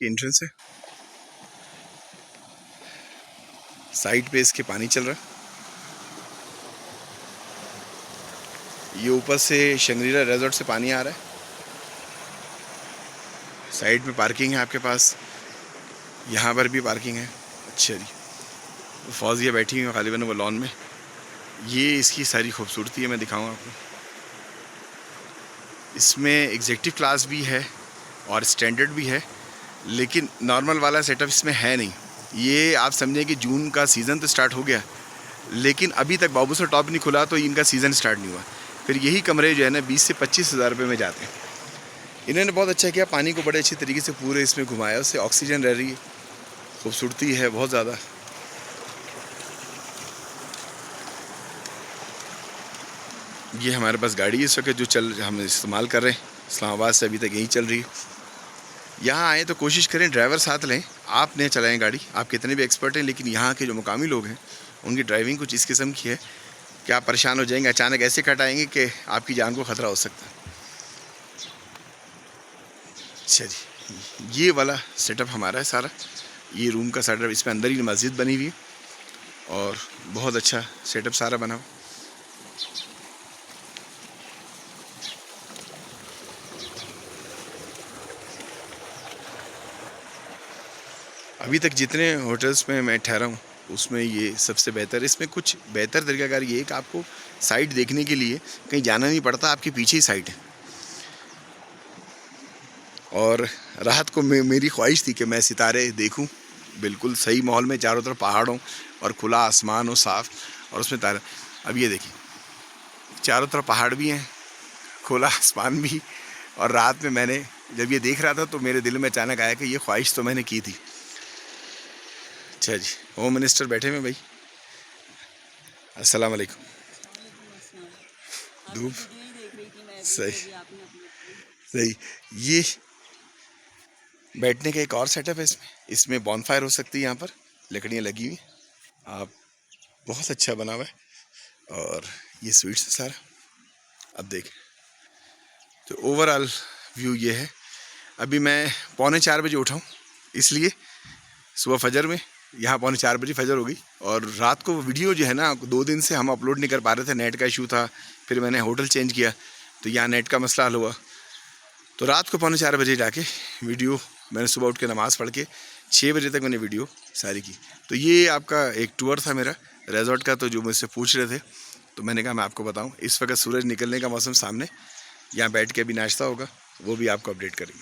की एंट्रेंस है। साइड पे इसके पानी चल रहा है। ये ऊपर से शंग्रीला रिजॉर्ट से पानी आ रहा है। साइड में पार्किंग है आपके पास, यहाँ पर भी पार्किंग है। अच्छा जी, फौजिया बैठी हुई है गालिबन वो लॉन में। ये इसकी सारी खूबसूरती है, मैं दिखाऊंगा आपको। इसमें एग्जेक्टिव क्लास भी है और स्टैंडर्ड भी है, लेकिन नॉर्मल वाला सेटअप इसमें है नहीं। ये आप समझें कि जून का सीज़न तो स्टार्ट हो गया, लेकिन अभी तक बाबूसर टॉप नहीं खुला, तो इनका सीज़न स्टार्ट नहीं हुआ। फिर यही कमरे जो है ना 20 से 25 हज़ार रुपये में जाते हैं। इन्होंने बहुत अच्छा किया, पानी को बड़े अच्छे तरीके से पूरे इसमें घुमाया, उससे ऑक्सीजन रह रही है, खूबसूरती है बहुत ज़्यादा। ये हमारे पास गाड़ी है इस वक्त जो हम इस्तेमाल कर रहे हैं, इस्लामाबाद से अभी तक यहीं चल रही है। यहाँ आएँ तो कोशिश करें ड्राइवर साथ लें, आप नहीं चलाएं गाड़ी, आप कितने भी एक्सपर्ट हैं, लेकिन यहाँ के जो मुकामी लोग हैं उनकी ड्राइविंग कुछ इस किस्म की है कि आप परेशान हो जाएंगे। अचानक ऐसे कट आएंगे कि आपकी जान को ख़तरा हो सकता है। अच्छा जी, ये वाला सेटअप हमारा है सारा। ये रूम का सेटअप, इसमें अंदर ही मस्जिद बनी हुई है और बहुत अच्छा सेटअप सारा बना हुआ। अभी तक जितने होटल्स में मैं ठहरा हूँ उसमें ये सबसे बेहतर। इसमें कुछ बेहतर तरीकाकार ये है कि आपको साइट देखने के लिए कहीं जाना नहीं पड़ता, आपके पीछे ही साइट है। और रात को मेरी ख्वाहिश थी कि मैं सितारे देखूं बिल्कुल सही माहौल में, चारों तरफ पहाड़ों और खुला आसमान हो साफ़, और उसमें तारे। अब ये देखिए, चारों तरफ पहाड़ भी हैं, खुला आसमान भी। और रात में मैंने जब ये देख रहा था तो मेरे दिल में अचानक आया कि ये ख्वाहिश तो मैंने की थी। अच्छा जी, होम मिनिस्टर बैठे हुए भाई, अस्सलाम वालेकुम। धूप सही सही। ये बैठने का एक और सेटअप है इसमें बॉनफायर हो सकती है, यहाँ पर लकड़ियाँ लगी हुई, आप बहुत अच्छा बना हुआ है। और ये स्वीट्स है सारा। अब देखें तो ओवरऑल व्यू ये है। अभी मैं 3:45 बजे उठा हूँ, इसलिए सुबह फजर में यहाँ 3:45 बजे फजर हो गई। और रात को वीडियो जो है ना 2 दिन से हम अपलोड नहीं कर पा रहे थे, नेट का इशू था। फिर मैंने होटल चेंज किया तो यहाँ नेट का मसला हल हुआ, तो रात को 3:45 बजे जाके वीडियो मैंने सुबह उठ के नमाज़ पढ़ के 6 बजे तक मैंने वीडियो सारी की। तो ये आपका एक टूर था मेरा रिजॉर्ट का, तो जो मुझसे पूछ रहे थे तो मैंने कहा मैं आपको बताऊं। इस वक्त सूरज निकलने का मौसम सामने, यहाँ बैठ के अभी नाश्ता होगा, वो भी आपको अपडेट करेंगे।